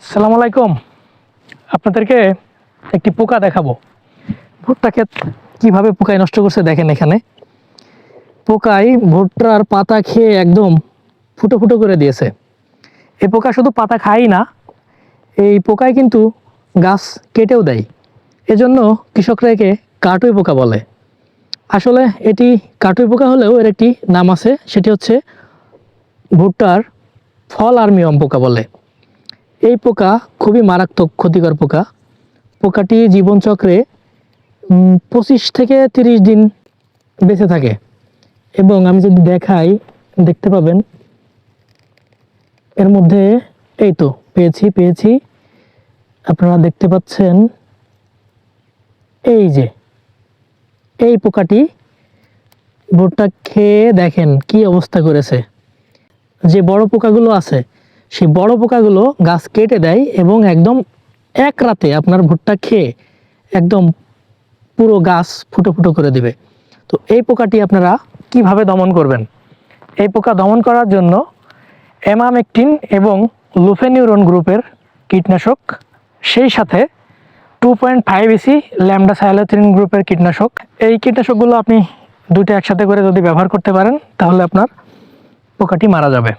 আসসালামু আলাইকুম। আপনাদেরকে একটি পোকা দেখাবো। ভুট্টা ক্ষেত কীভাবে পোকায় নষ্ট করছে দেখেন। এখানে পোকায় ভুট্টার পাতা খেয়ে একদম ফুটো ফুটো করে দিয়েছে। এই পোকা শুধু পাতা খায়ই না, এই পোকায় কিন্তু গাছ কেটেও দেয়। এজন্য কৃষকরা একে কাটুই পোকা বলে। আসলে এটি কাটুই পোকা হলেও এর একটি নাম আছে, সেটি হচ্ছে ভুট্টার ফল আর্মিওয়াম পোকা বলে। এই পোকা খুবই মারাত্মক ক্ষতিকর পোকা। পোকাটি জীবনচক্রে 25 থেকে 30 দিন বেঁচে থাকে। এবং আমি যদি দেখাই, দেখতে পাবেন এর মধ্যে, এই তো পেয়েছি আপনারা দেখতে পাচ্ছেন। এই যে এই পোকাটি ভুট্টা খেয়ে দেখেন কি অবস্থা করেছে। যে বড় পোকাগুলো আছে সেই বড় পোকাগুলো গাছ কেটে দেয় এবং একদম এক রাতে আপনার ভুট্টা খেয়ে একদম পুরো গাছ ফুটো ফুটো করে দিবে। তো এই পোকাটি আপনারা কিভাবে দমন করবেন? এই পোকা দমন করার জন্য এমামেকটিন এবং লুফেনিউরন গ্রুপের কীটনাশক, সেই সাথে 2.5 ইসি ল্যামডাসাইলোথ্রিন গ্রুপের কীটনাশক, এই কীটনাশকগুলো আপনি দুটো একসাথে করে যদি ব্যবহার করতে পারেন তাহলে আপনার পোকাটি মারা যাবে।